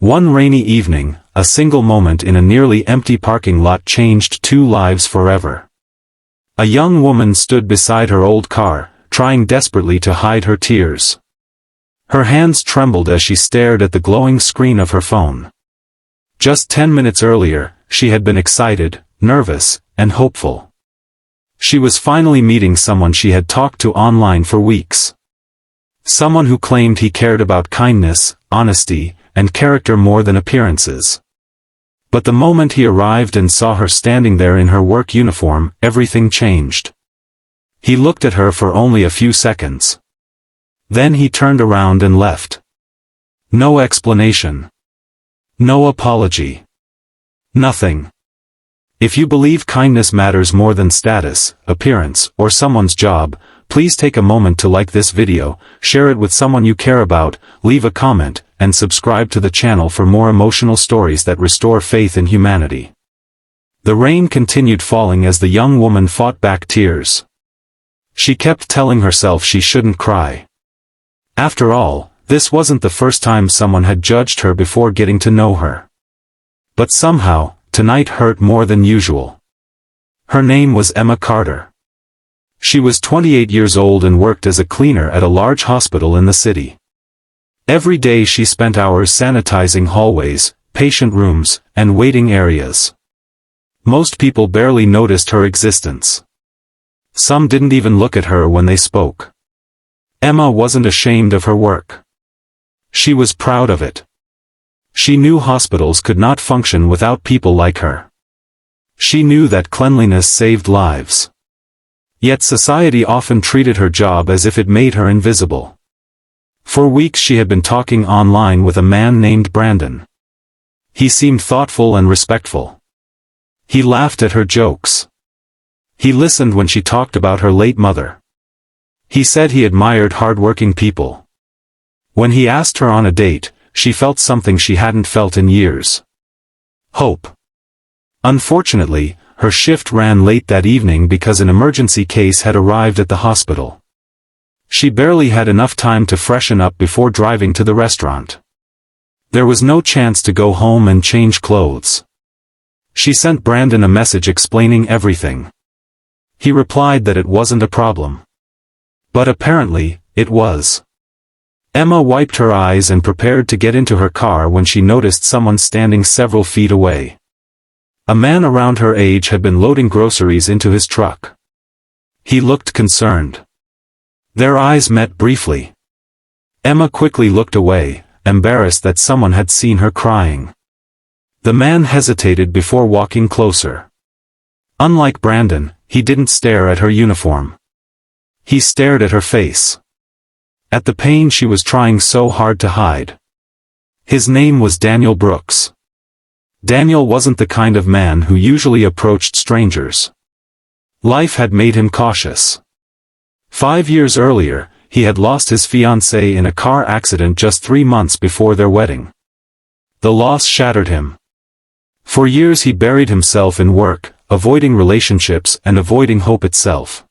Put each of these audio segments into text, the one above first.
One rainy evening, a single moment in a nearly empty parking lot changed two lives forever. A young woman stood beside her old car, trying desperately to hide her tears. Her hands trembled as she stared at the glowing screen of her phone. Just 10 minutes earlier, she had been excited, nervous, and hopeful. She was finally meeting someone she had talked to online for weeks. Someone who claimed he cared about kindness, honesty, and character more than appearances. But the moment he arrived and saw her standing there in her work uniform, everything changed. He looked at her for only a few seconds. Then he turned around and left. No explanation. No apology. Nothing. If you believe kindness matters more than status, appearance, or someone's job, please take a moment to like this video, share it with someone you care about, leave a comment, and subscribe to the channel for more emotional stories that restore faith in humanity. The rain continued falling as the young woman fought back tears. She kept telling herself she shouldn't cry. After all, this wasn't the first time someone had judged her before getting to know her. But somehow, tonight hurt more than usual. Her name was Emma Carter. She was 28 years old and worked as a cleaner at a large hospital in the city. Every day she spent hours sanitizing hallways, patient rooms, and waiting areas. Most people barely noticed her existence. Some didn't even look at her when they spoke. Emma wasn't ashamed of her work. She was proud of it. She knew hospitals could not function without people like her. She knew that cleanliness saved lives. Yet society often treated her job as if it made her invisible. For weeks she had been talking online with a man named Brandon. He seemed thoughtful and respectful. He laughed at her jokes. He listened when she talked about her late mother. He said he admired hard-working people. When he asked her on a date, she felt something she hadn't felt in years. Hope. Unfortunately, her shift ran late that evening because an emergency case had arrived at the hospital. She barely had enough time to freshen up before driving to the restaurant. There was no chance to go home and change clothes. She sent Brandon a message explaining everything. He replied that it wasn't a problem. But apparently, it was. Emma wiped her eyes and prepared to get into her car when she noticed someone standing several feet away. A man around her age had been loading groceries into his truck. He looked concerned. Their eyes met briefly. Emma quickly looked away, embarrassed that someone had seen her crying. The man hesitated before walking closer. Unlike Brandon, he didn't stare at her uniform. He stared at her face. At the pain she was trying so hard to hide. His name was Daniel Brooks. Daniel wasn't the kind of man who usually approached strangers. Life had made him cautious. 5 years earlier, he had lost his fiancée in a car accident just 3 months before their wedding. The loss shattered him. For years he buried himself in work, avoiding relationships and avoiding hope itself.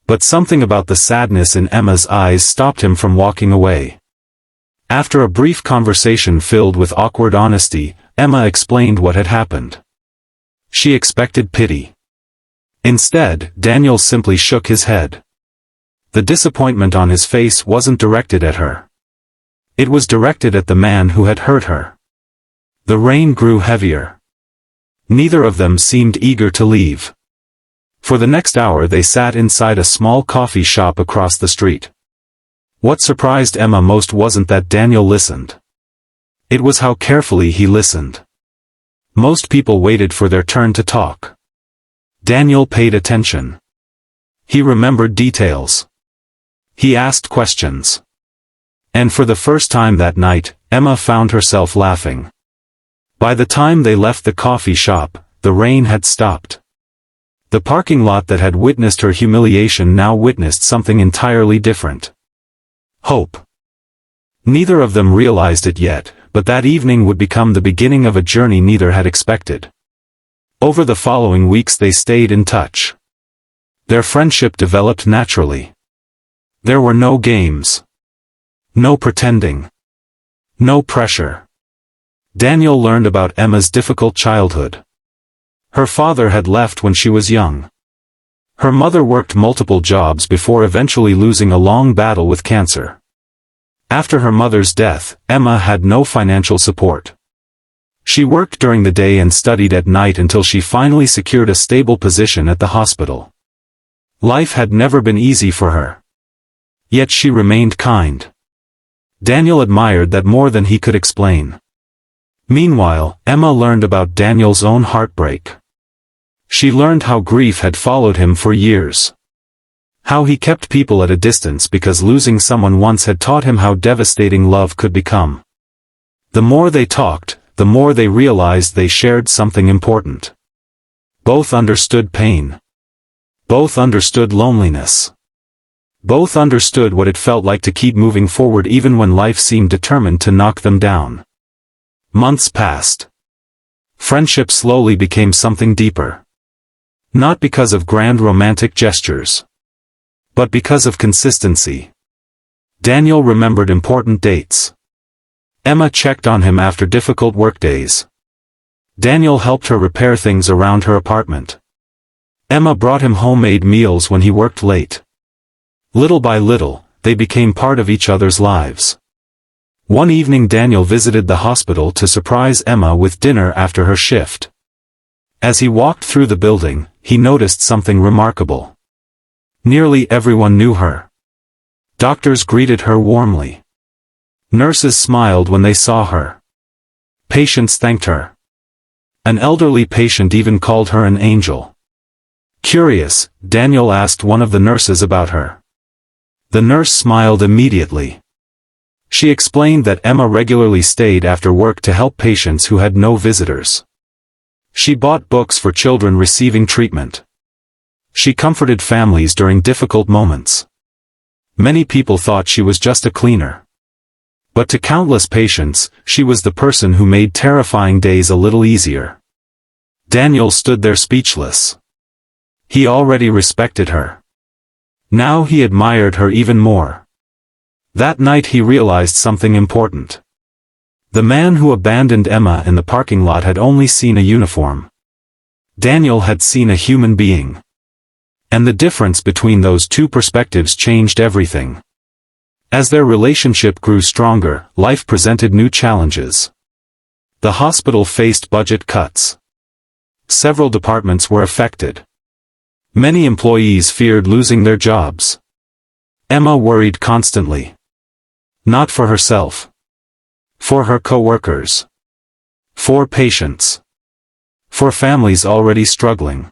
But something about the sadness in Emma's eyes stopped him from walking away. After a brief conversation filled with awkward honesty, Emma explained what had happened. She expected pity. Instead, Daniel simply shook his head. The disappointment on his face wasn't directed at her. It was directed at the man who had hurt her. The rain grew heavier. Neither of them seemed eager to leave. For the next hour they sat inside a small coffee shop across the street. What surprised Emma most wasn't that Daniel listened. It was how carefully he listened. Most people waited for their turn to talk. Daniel paid attention. He remembered details. He asked questions. And for the first time that night, Emma found herself laughing. By the time they left the coffee shop, the rain had stopped. The parking lot that had witnessed her humiliation now witnessed something entirely different. Hope. Neither of them realized it yet, but that evening would become the beginning of a journey neither had expected. Over the following weeks they stayed in touch. Their friendship developed naturally. There were no games. No pretending. No pressure. Daniel learned about Emma's difficult childhood. Her father had left when she was young. Her mother worked multiple jobs before eventually losing a long battle with cancer. After her mother's death, Emma had no financial support. She worked during the day and studied at night until she finally secured a stable position at the hospital. Life had never been easy for her. Yet she remained kind. Daniel admired that more than he could explain. Meanwhile, Emma learned about Daniel's own heartbreak. She learned how grief had followed him for years. How he kept people at a distance because losing someone once had taught him how devastating love could become. The more they talked, the more they realized they shared something important. Both understood pain. Both understood loneliness. Both understood what it felt like to keep moving forward even when life seemed determined to knock them down. Months passed. Friendship slowly became something deeper. Not because of grand romantic gestures, but because of consistency. Daniel remembered important dates. Emma checked on him after difficult workdays. Daniel helped her repair things around her apartment. Emma brought him homemade meals when he worked late. Little by little, they became part of each other's lives. One evening Daniel visited the hospital to surprise Emma with dinner after her shift. As he walked through the building, he noticed something remarkable. Nearly everyone knew her. Doctors greeted her warmly. Nurses smiled when they saw her. Patients thanked her. An elderly patient even called her an angel. Curious, Daniel asked one of the nurses about her. The nurse smiled immediately. She explained that Emma regularly stayed after work to help patients who had no visitors. She bought books for children receiving treatment. She comforted families during difficult moments. Many people thought she was just a cleaner. But to countless patients, she was the person who made terrifying days a little easier. Daniel stood there speechless. He already respected her. Now he admired her even more. That night he realized something important. The man who abandoned Emma in the parking lot had only seen a uniform. Daniel had seen a human being. And the difference between those two perspectives changed everything. As their relationship grew stronger, life presented new challenges. The hospital faced budget cuts. Several departments were affected. Many employees feared losing their jobs. Emma worried constantly. Not for herself. For her co-workers. For patients. For families already struggling.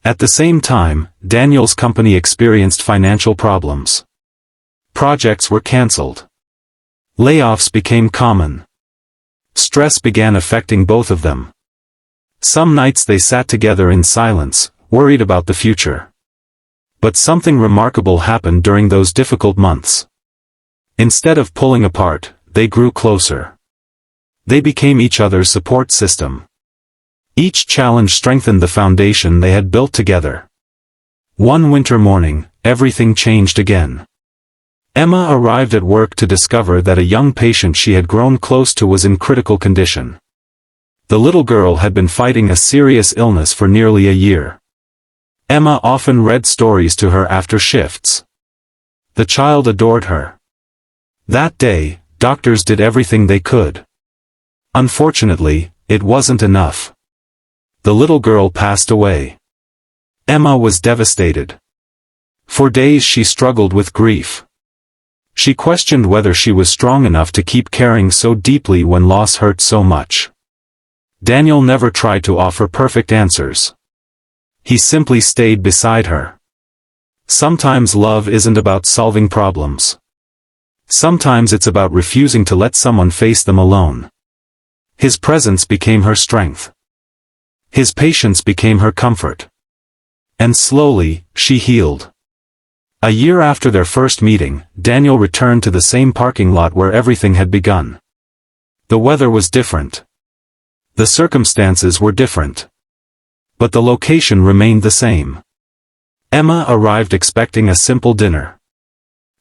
At the same time, Daniel's company experienced financial problems. Projects were cancelled. Layoffs became common. Stress began affecting both of them. Some nights they sat together in silence, worried about the future. But something remarkable happened during those difficult months. Instead of pulling apart, they grew closer. They became each other's support system. Each challenge strengthened the foundation they had built together. One winter morning, everything changed again. Emma arrived at work to discover that a young patient she had grown close to was in critical condition. The little girl had been fighting a serious illness for nearly a year. Emma often read stories to her after shifts. The child adored her. That day, doctors did everything they could. Unfortunately, it wasn't enough. The little girl passed away. Emma was devastated. For days she struggled with grief. She questioned whether she was strong enough to keep caring so deeply when loss hurt so much. Daniel never tried to offer perfect answers. He simply stayed beside her. Sometimes love isn't about solving problems. Sometimes it's about refusing to let someone face them alone. His presence became her strength. His patience became her comfort. And slowly, she healed. A year after their first meeting, Daniel returned to the same parking lot where everything had begun. The weather was different. The circumstances were different. But the location remained the same. Emma arrived expecting a simple dinner.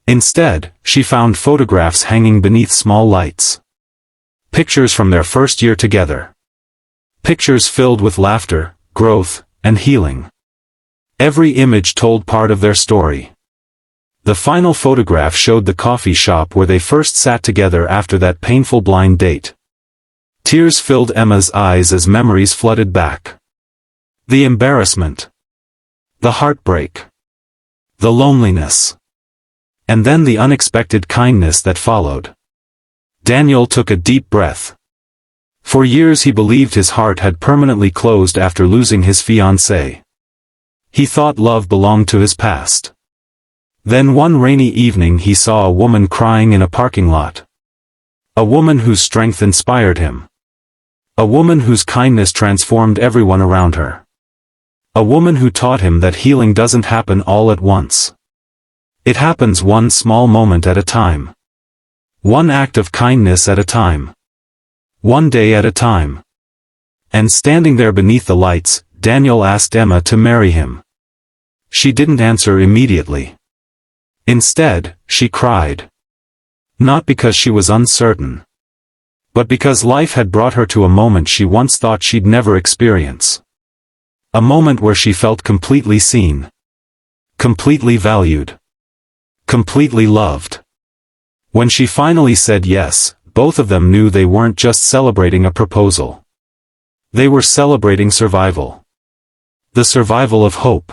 Instead, she found photographs hanging beneath small lights. Pictures from their first year together. Pictures filled with laughter, growth, and healing. Every image told part of their story. The final photograph showed the coffee shop where they first sat together after that painful blind date. Tears filled Emma's eyes as memories flooded back. The embarrassment. The heartbreak. The loneliness. And then the unexpected kindness that followed. Daniel took a deep breath. For years he believed his heart had permanently closed after losing his fiancée. He thought love belonged to his past. Then one rainy evening he saw a woman crying in a parking lot. A woman whose strength inspired him. A woman whose kindness transformed everyone around her. A woman who taught him that healing doesn't happen all at once. It happens one small moment at a time. One act of kindness at a time. One day at a time. And standing there beneath the lights, Daniel asked Emma to marry him. She didn't answer immediately. Instead, she cried. Not because she was uncertain. But because life had brought her to a moment she once thought she'd never experience. A moment where she felt completely seen. Completely valued. Completely loved. When she finally said yes, both of them knew they weren't just celebrating a proposal. They were celebrating survival. The survival of hope.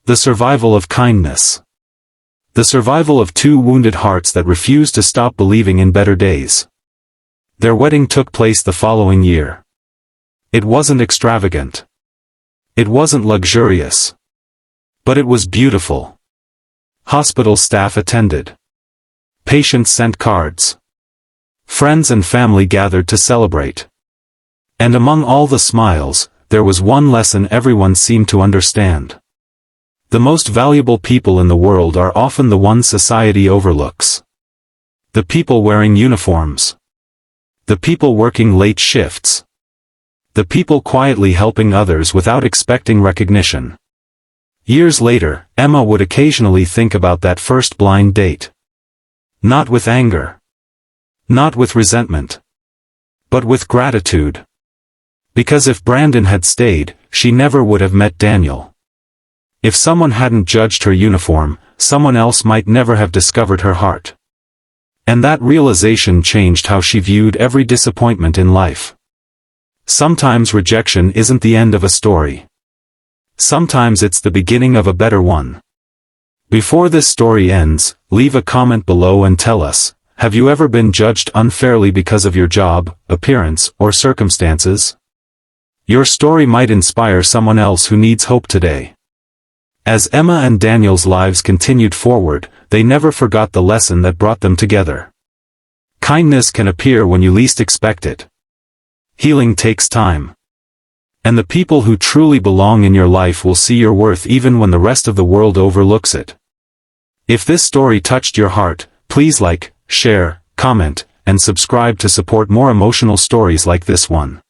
The survival of kindness. The survival of two wounded hearts that refused to stop believing in better days. Their wedding took place the following year. It wasn't extravagant. It wasn't luxurious. But it was beautiful. Hospital staff attended. Patients sent cards. Friends and family gathered to celebrate. And among all the smiles, there was one lesson everyone seemed to understand. The most valuable people in the world are often the ones society overlooks. The people wearing uniforms. The people working late shifts. The people quietly helping others without expecting recognition. Years later, Emma would occasionally think about that first blind date. Not with anger. Not with resentment. But with gratitude. Because if Brandon had stayed, she never would have met Daniel. If someone hadn't judged her uniform, someone else might never have discovered her heart. And that realization changed how she viewed every disappointment in life. Sometimes rejection isn't the end of a story. Sometimes it's the beginning of a better one. Before this story ends, leave a comment below and tell us, have you ever been judged unfairly because of your job, appearance, or circumstances? Your story might inspire someone else who needs hope today. As Emma and Daniel's lives continued forward, they never forgot the lesson that brought them together. Kindness can appear when you least expect it. Healing takes time. And the people who truly belong in your life will see your worth even when the rest of the world overlooks it. If this story touched your heart, please like, share, comment, and subscribe to support more emotional stories like this one.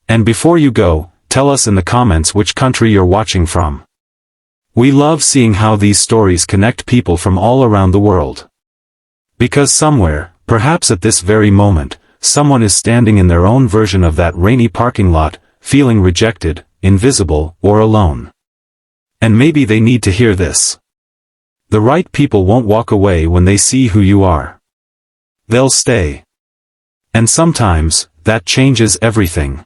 And before you go, tell us in the comments which country you're watching from. We love seeing how these stories connect people from all around the world. Because somewhere, perhaps at this very moment, someone is standing in their own version of that rainy parking lot, feeling rejected, invisible, or alone. And maybe they need to hear this. The right people won't walk away when they see who you are. They'll stay. And sometimes, that changes everything.